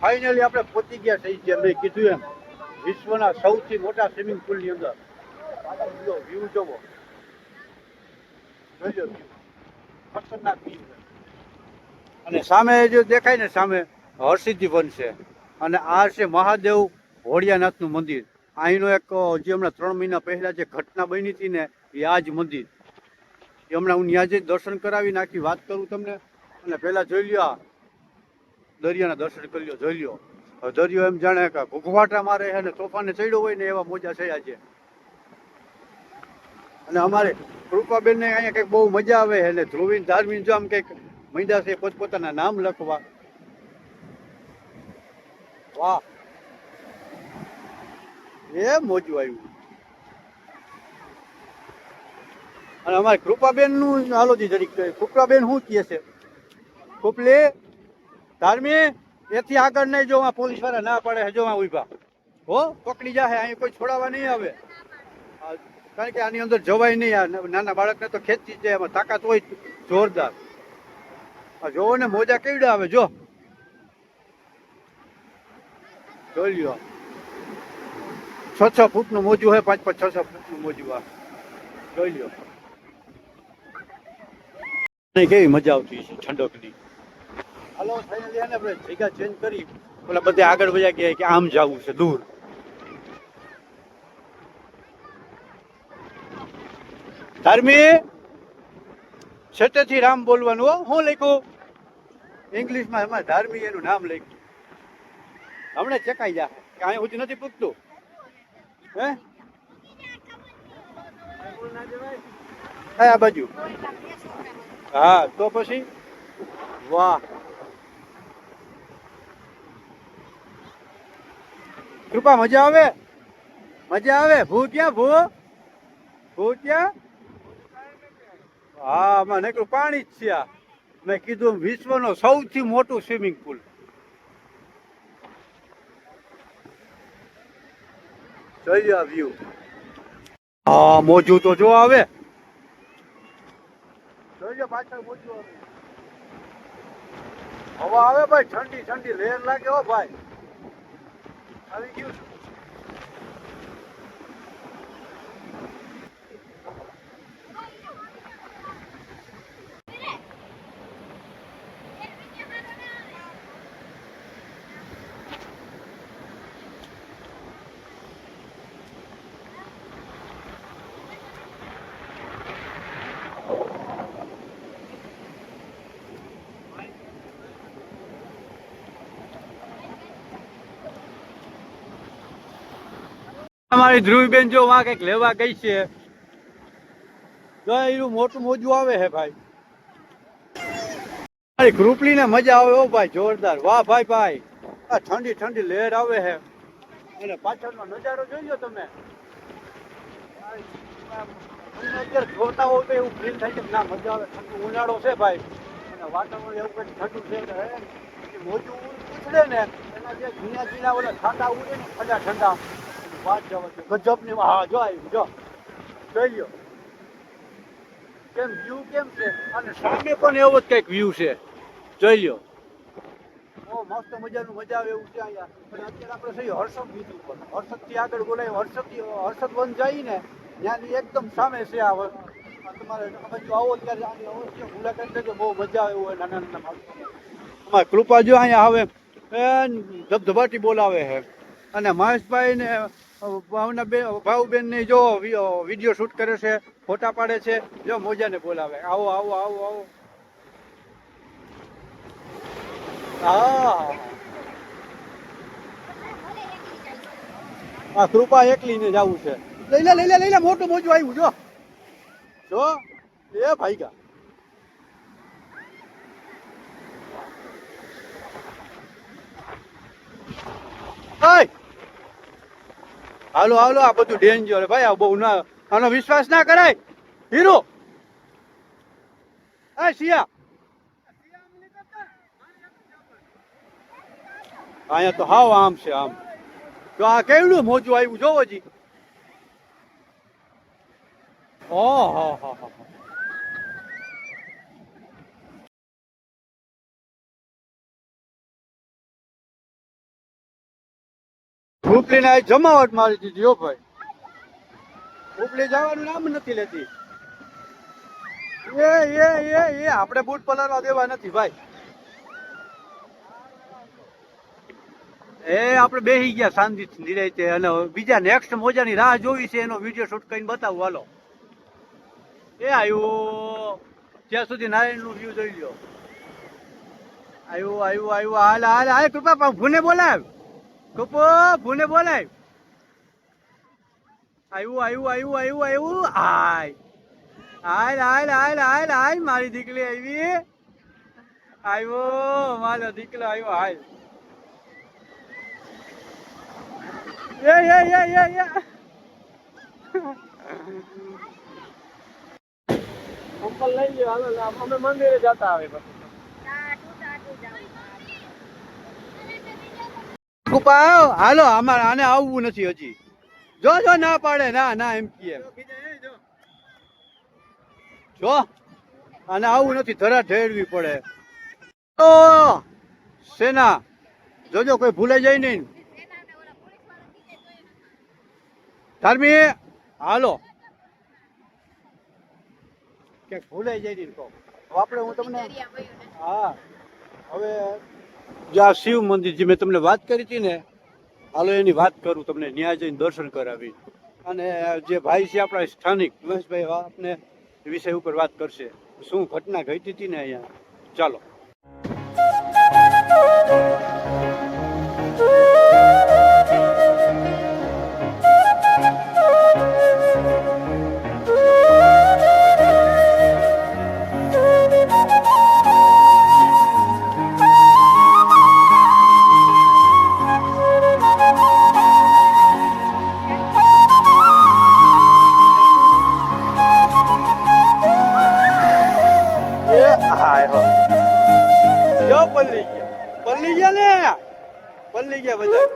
Finally આપણે પહોંચી ગયા થઈ છે. મેં કીધું એમ વિશ્વના સૌથી મોટા સ્વિમિંગ પુલની અંદર વ્યૂ જોવો, જોજો વ્યૂ, ખતરનાક વ્યૂ. અને સામે જો દેખાય ને સામે હરસિદ્ધિ વન છે અને આ છે મહાદેવ હોળિયાનાથનું મંદિર. અહીંનો એક જે હમણાં 3 મહિના પહેલા જે ઘટના બની હતી ને એ આ જ મંદિર. એ હમણાં હું ત્યાં જઈ દર્શન કરાવી નાખી વાત કરું તમને. અને પહેલા જોઈ લ્યો દરિયાના દર્શન કરી લ્યો, જોઈ લ્યો. દરિયો એમ જાણે કે ઘૂઘવાટા મારે છે ને તોફાને ચડ્યો હોય ને એવા મોજા થયા છે. અને અમારે કૃપાબેનને અહીંયા કંઈક બહુ મજા આવે છે ને ધ્રુવીન ધાર્મીન જો આમ કંઈક મહિલા છે પોતપોતાના નામ લખવા. વાહ, એ મોજું આવ્યું. અને અમારે કૃપાબેન નું હાલો જી જરીક કૃપાબેન શું કહે છે? કૃપલી ધાર્મી એથી આગળ નહીં જો, પોલીસ વાળા ના પડે છે, જો ઉભા હો, પકડી જાય. અહીં કોઈ છોડાવવા નહીં આવે, કારણ કે આની અંદર જવાય નહીં. આ નાના બાળકને તો ખેંચી જાય, એમાં તાકાત હોય જોરદાર. જોવો ને મોજા કેવડા આવે, જો જોઈ લ્યો. 6-6 ફૂટનું મોજું હોય, 5-5 6-6 ફૂટનું મોજું. આ જોઈ લ્યો. કેવી મજા આવતી છે ઠંડકની. હાલો ફાઇનલી આપણે જગ્યા ચેન્જ કરી, ઓલા બધે આગળ વયા ગયા કે આમ જવું છે દૂર. ધાર્મી સત્યથી રામ બોલવાનું હો. હું લખ્યું ઇંગ્લિશમાં? એમાં ધાર્મી એનું નામ લખ્યું. હમણાં ચકાઈ જાય કે અહીં સુધી નથી પૂછતું હે. આ બાજુ હા, તો પછી વાહ. કૃપા મજા આવે, મજા આવે. ભૂ ક્યાં? ભૂ ક્યાં? હા, આમાં નીકળું પાણી જ છે. આ મેં કીધું વિશ્વનો સૌથી મોટું સ્વિમિંગ પુલ. જોઈ લો વ્યૂ. હા, મોજું તો જો આવે, જોઈ લો પાછળ મોજું આવે. હવા આવે ભાઈ, ઠંડી ઠંડી લહેર લાગે હો ભાઈ. આવી ગયું. અમારી ધ્રુવીબેન જો વાં કઈક લેવા ગઈ છે. જો એનું મોટું મોજું આવે છે ભાઈ. મારી ગ્રુપલી ને મજા આવે હો ભાઈ, જોરદાર. વાહ ભાઈ ભાઈ, આ ઠંડી ઠંડી લહેર આવે છે. અને પાછળનો નજારો જોઈ લો તમે. અત્યારે જોતા હોવ તો એવું ફીલ થાય કે ના મજા આવે. ઠંડુ ઉનાળો છે ભાઈ અને વાતાવરણ એવું કંઈક ઠંડુ છે. મોજું ઉછળે ને એના જે ઝીણા ઝીણા ઓલા ઠંડા ઉડે ને ઠંડા ઠંડા વાત જવા છે ગજબ ની. હા જો આવ્યું, જો જોઈ લ્યો કેમ વ્યૂ કેમ છે. અને સામે પણ એવો જ કઈક વ્યૂ છે, જોઈ લ્યો. ઓ મસ્ત મજાનું મજા આવે એવું છે અહીંયા. અને અત્યારે આપણે થઈ હર્ષદ બીચ ઉપર, હર્ષદ થી આગળ બોલાય હર્ષદ વન જાય ને ત્યાંની એકદમ સામે છે આ વન. તમારે આ બાજુ આવો ત્યારે આની અવશ્ય મુલાકાત લેજો, બહુ મજા આવે એવું હોય નાના નાના બાળકો. અમારે કૃપા જો અહીંયા આવે ધબધબાટી બોલાવે છે. અને મહેશભાઈ ને ભાવબેન ને જો વિડીયો શૂટ કરે છે, ફોટા પાડે છે. જો મોજાને બોલાવે, આવો આવો આવો આવો. હા, આ કૃપા એકલી ને જવું છે. લઈ લે મોટું મોજું આવ્યું. જો જો એ ભાઈ ગા. હાલો હાલો, આ બધું ડેન્જર ભાઈ. આ બહુ ના, આનો વિશ્વાસ ના કરાય. હીરો આ શિયા અહીંયા તો હાવ આમ છે આમ. તો આ કેવડું મોજું આવ્યું જોવો જી. ઓહો હો હો. ઉપલીને આ જમાવટ મારી દીધી હો ભાઈ. ઉપલી જવાનું નામ નથી લેતી. એ આપણે બૂટ પલાળવા દેવા નથી ભાઈ. એ આપણે બેસી ગયા શાંતિથી નિરાંતે અને બીજા નેક્સ્ટ મોજાની રાહ જોવી છે એનો વિડીયો શૂટ કરીને બતાવું હાલો. એ આવ્યું ત્યાં સુધી નારાયણનું વ્યૂ જોઈ લ્યો. આવ્યું હાલ કૃપા ભૂને બોલાવ. કૃપો ભૂને બોલાવ. આવ્યું હાય મારી દીકરી આવી. આવ્યો મારો દીકરો આવ્યો હાય. લઈ લ્યો હાલો અમે મંદિરે જતા આવે પછી. કૃપા હાલો અમારે આને આવવું નથી હજી. જો ના પાડે ના એમ કહે જો આને આવવું નથી ધરા ઢેરવી પડે. ઓ સેના જોજો કોઈ ભૂલાઈ જાય નહીં. ધર્મી હાલો કે ભૂલાઈ જાય નહીં કહો આપણે હું તમને. હા હવે જે આ શિવ મંદિર જે મેં તમને વાત કરી હતી ને હાલો એની વાત કરું તમને. ન્યા જઈને દર્શન કરાવી અને જે ભાઈ છે આપણા સ્થાનિક મહેશભાઈ આપને વિષય ઉપર વાત કરશે શું ઘટના ઘટી હતી ને અહીંયા. ચાલો. પલ્લી ગયા બધા.